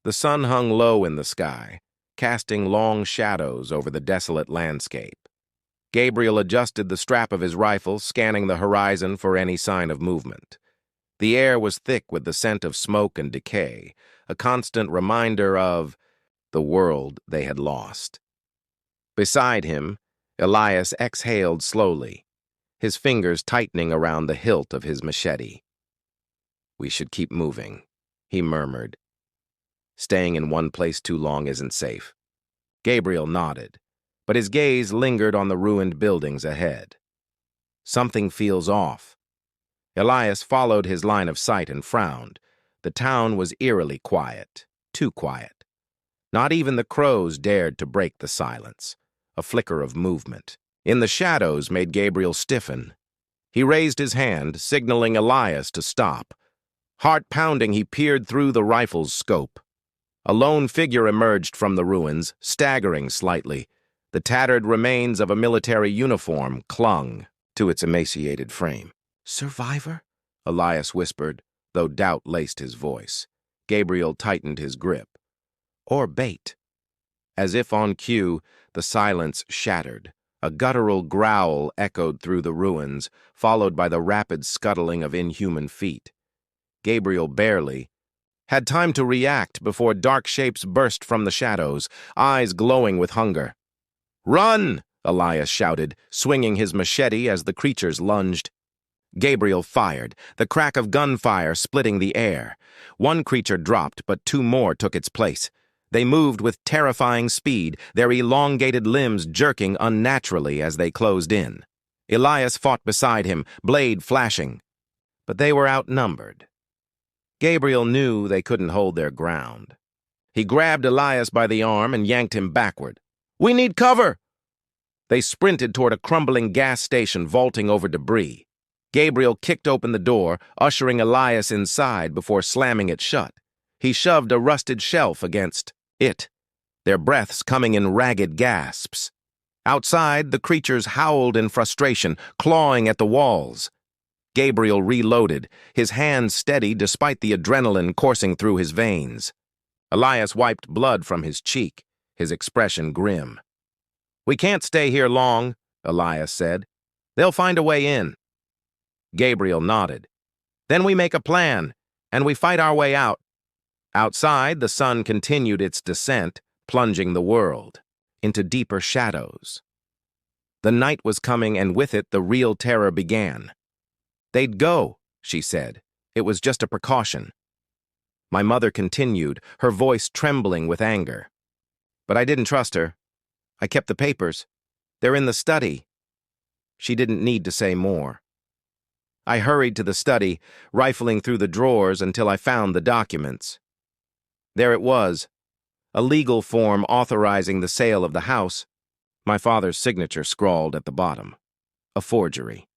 The sun hung low in the sky, casting long shadows over the desolate landscape. Gabriel adjusted the strap of his rifle, scanning the horizon for any sign of movement. The air was thick with the scent of smoke and decay, a constant reminder of the world they had lost. Beside him, Elias exhaled slowly, his fingers tightening around the hilt of his machete. "We should keep moving," he murmured. "Staying in one place too long isn't safe." Gabriel nodded, but his gaze lingered on the ruined buildings ahead. "Something feels off." Elias followed his line of sight and frowned. The town was eerily quiet, too quiet. Not even the crows dared to break the silence. A flicker of movement in the shadows made Gabriel stiffen. He raised his hand, signaling Elias to stop. Heart pounding, he peered through the rifle's scope. A lone figure emerged from the ruins, staggering slightly. The tattered remains of a military uniform clung to its emaciated frame. "Survivor?" Elias whispered, though doubt laced his voice. Gabriel tightened his grip. "Or bait." As if on cue, the silence shattered. A guttural growl echoed through the ruins, followed by the rapid scuttling of inhuman feet. Gabriel barely had time to react before dark shapes burst from the shadows, eyes glowing with hunger. "Run!" Elias shouted, swinging his machete as the creatures lunged. Gabriel fired, the crack of gunfire splitting the air. One creature dropped, but two more took its place. They moved with terrifying speed, their elongated limbs jerking unnaturally as they closed in. Elias fought beside him, blade flashing. But they were outnumbered. Gabriel knew they couldn't hold their ground. He grabbed Elias by the arm and yanked him backward. "We need cover!" They sprinted toward a crumbling gas station, vaulting over debris. Gabriel kicked open the door, ushering Elias inside before slamming it shut. He shoved a rusted shelf against it, their breaths coming in ragged gasps. Outside, the creatures howled in frustration, clawing at the walls. Gabriel reloaded, his hands steady despite the adrenaline coursing through his veins. Elias wiped blood from his cheek, his expression grim. "We can't stay here long," Elias said. "They'll find a way in." Gabriel nodded. "Then we make a plan, and we fight our way out." Outside, the sun continued its descent, plunging the world into deeper shadows. The night was coming, and with it the real terror began. "They'd go," she said. "It was just a precaution." My mother continued, her voice trembling with anger. "But I didn't trust her. I kept the papers. They're in the study." She didn't need to say more. I hurried to the study, rifling through the drawers until I found the documents. There it was, a legal form authorizing the sale of the house, my father's signature scrawled at the bottom. A forgery.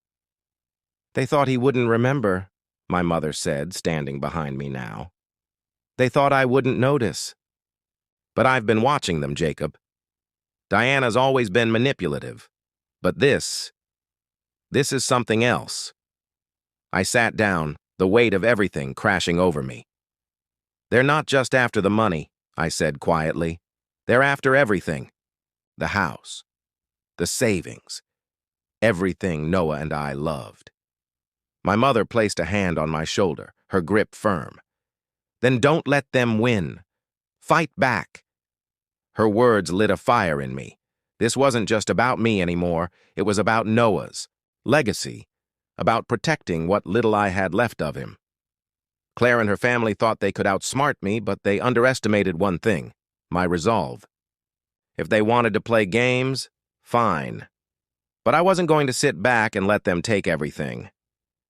"They thought he wouldn't remember," my mother said, standing behind me now. "They thought I wouldn't notice. But I've been watching them, Jacob. Diana's always been manipulative. But this is something else." I sat down, the weight of everything crashing over me. "They're not just after the money," I said quietly. "They're after everything. The house, the savings, everything Noah and I loved." My mother placed a hand on my shoulder, her grip firm. "Then don't let them win. Fight back." Her words lit a fire in me. This wasn't just about me anymore. It was about Noah's legacy, about protecting what little I had left of him. Claire and her family thought they could outsmart me, but they underestimated one thing: my resolve. If they wanted to play games, fine. But I wasn't going to sit back and let them take everything.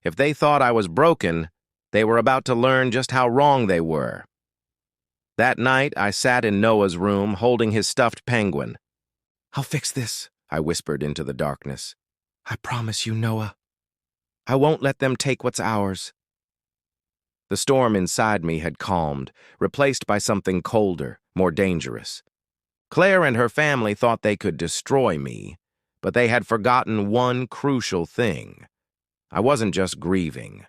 If they thought I was broken, they were about to learn just how wrong they were. That night, I sat in Noah's room, holding his stuffed penguin. "I'll fix this," I whispered into the darkness. "I promise you, Noah. I won't let them take what's ours." The storm inside me had calmed, replaced by something colder, more dangerous. Claire and her family thought they could destroy me, but they had forgotten one crucial thing. I wasn't just grieving.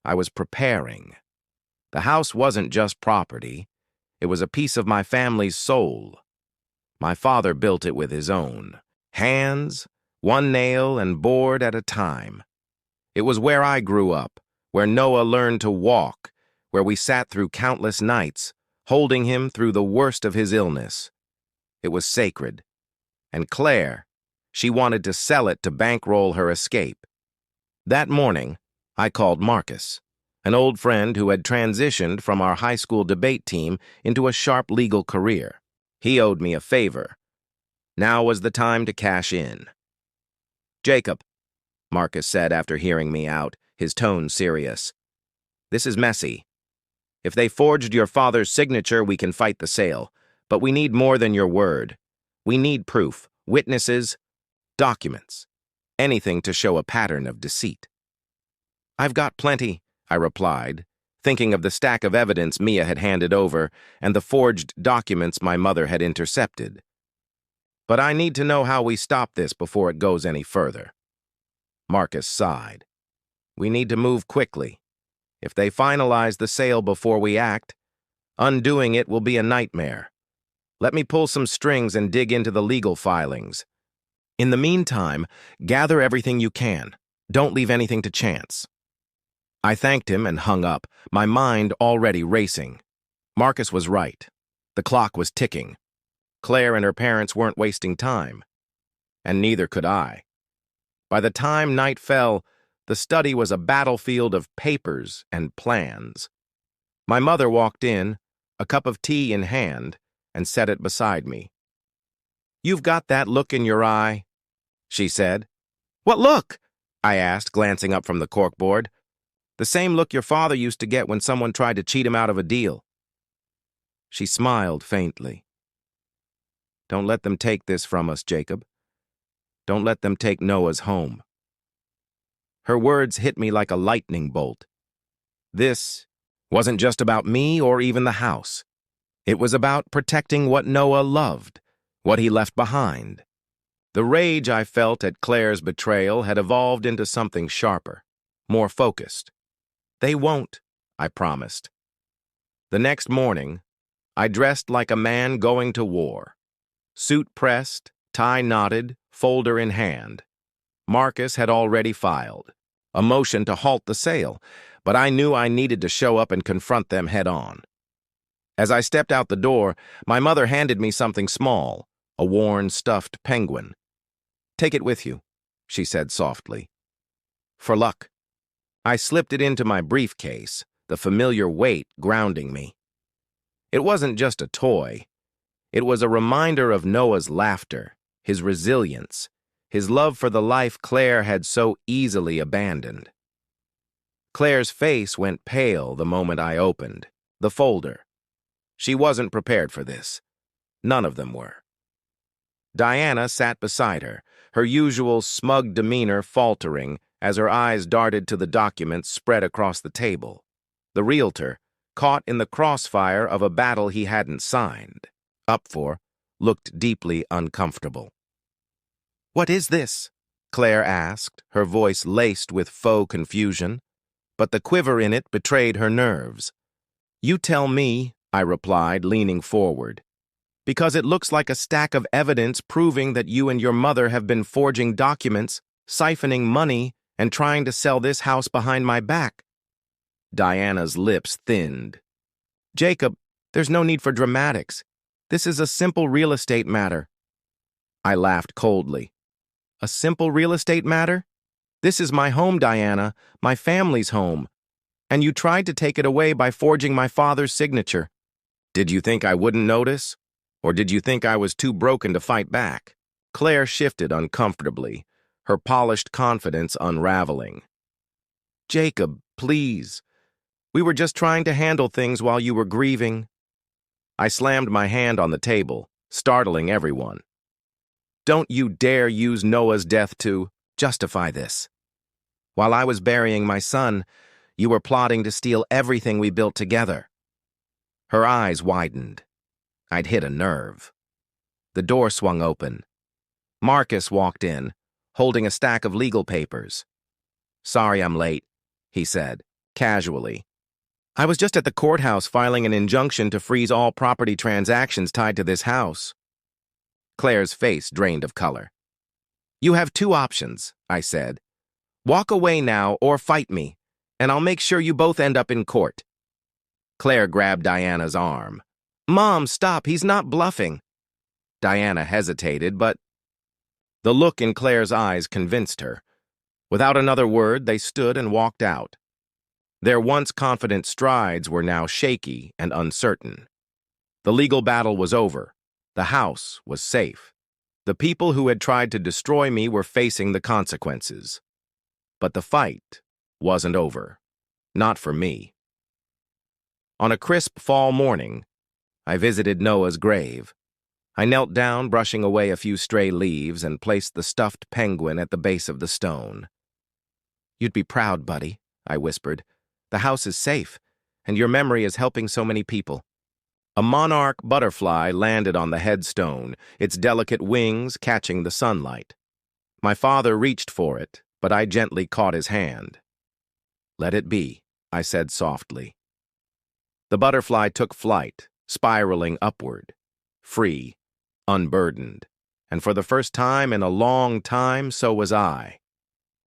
I was preparing. The house wasn't just property. It was a piece of my family's soul. My father built it with his own hands, one nail and board at a time. It was where I grew up, where Noah learned to walk, where we sat through countless nights, holding him through the worst of his illness. It was sacred. And Claire, she wanted to sell it to bankroll her escape. That morning, I called Marcus, an old friend who had transitioned from our high school debate team into a sharp legal career. He owed me a favor. Now was the time to cash in. "Jacob," Marcus said after hearing me out, his tone serious. "This is messy. If they forged your father's signature, we can fight the sale. But we need more than your word. We need proof, witnesses, documents, anything to show a pattern of deceit." "I've got plenty," I replied, thinking of the stack of evidence Mia had handed over and the forged documents my mother had intercepted. "But I need to know how we stop this before it goes any further." Marcus sighed. "We need to move quickly. If they finalize the sale before we act, undoing it will be a nightmare. Let me pull some strings and dig into the legal filings. In the meantime, gather everything you can. Don't leave anything to chance." I thanked him and hung up, my mind already racing. Marcus was right. The clock was ticking. Claire and her parents weren't wasting time. And neither could I. By the time night fell, the study was a battlefield of papers and plans. My mother walked in, a cup of tea in hand, and set it beside me. "You've got that look in your eye," she said. "What look?" I asked, glancing up from the corkboard. "The same look your father used to get when someone tried to cheat him out of a deal." She smiled faintly. "Don't let them take this from us, Jacob. Don't let them take Noah's home." Her words hit me like a lightning bolt. This wasn't just about me or even the house. It was about protecting what Noah loved, what he left behind. The rage I felt at Claire's betrayal had evolved into something sharper, more focused. "They won't," I promised. The next morning, I dressed like a man going to war. Suit pressed, tie knotted, folder in hand. Marcus had already filed a motion to halt the sale, but I knew I needed to show up and confront them head on. As I stepped out the door, my mother handed me something small, a worn, stuffed penguin. "Take it with you," she said softly. "For luck." I slipped it into my briefcase, the familiar weight grounding me. It wasn't just a toy. It was a reminder of Noah's laughter, his resilience, his love for the life Claire had so easily abandoned. Claire's face went pale the moment I opened the folder. She wasn't prepared for this. None of them were. Diana sat beside her, her usual smug demeanor faltering as her eyes darted to the documents spread across the table. The realtor, caught in the crossfire of a battle he hadn't signed up for, looked deeply uncomfortable. "What is this?" Claire asked, her voice laced with faux confusion, but the quiver in it betrayed her nerves. "You tell me," I replied, leaning forward, "because it looks like a stack of evidence proving that you and your mother have been forging documents, siphoning money, and trying to sell this house behind my back." Diana's lips thinned. "Jacob, there's no need for dramatics. This is a simple real estate matter." I laughed coldly. "A simple real estate matter? This is my home, Diana, my family's home. And you tried to take it away by forging my father's signature. Did you think I wouldn't notice? Or did you think I was too broken to fight back?" Claire shifted uncomfortably, her polished confidence unraveling. "Jacob, please. We were just trying to handle things while you were grieving." I slammed my hand on the table, startling everyone. "Don't you dare use Noah's death to justify this. While I was burying my son, you were plotting to steal everything we built together." Her eyes widened. I'd hit a nerve. The door swung open. Marcus walked in, holding a stack of legal papers. "Sorry I'm late," he said, casually. I was just at the courthouse filing an injunction to freeze all property transactions tied to this house. Claire's face drained of color. You have two options, I said. Walk away now or fight me, and I'll make sure you both end up in court. Claire grabbed Diana's arm. Mom, stop, he's not bluffing. Diana hesitated, but the look in Claire's eyes convinced her. Without another word, they stood and walked out. Their once confident strides were now shaky and uncertain. The legal battle was over. The house was safe. The people who had tried to destroy me were facing the consequences. But the fight wasn't over. Not for me. On a crisp fall morning, I visited Noah's grave. I knelt down, brushing away a few stray leaves, and placed the stuffed penguin at the base of the stone. You'd be proud, buddy, I whispered. The house is safe, and your memory is helping so many people. A monarch butterfly landed on the headstone, its delicate wings catching the sunlight. My father reached for it, but I gently caught his hand. Let it be, I said softly. The butterfly took flight, spiraling upward, free, unburdened, and for the first time in a long time, so was I.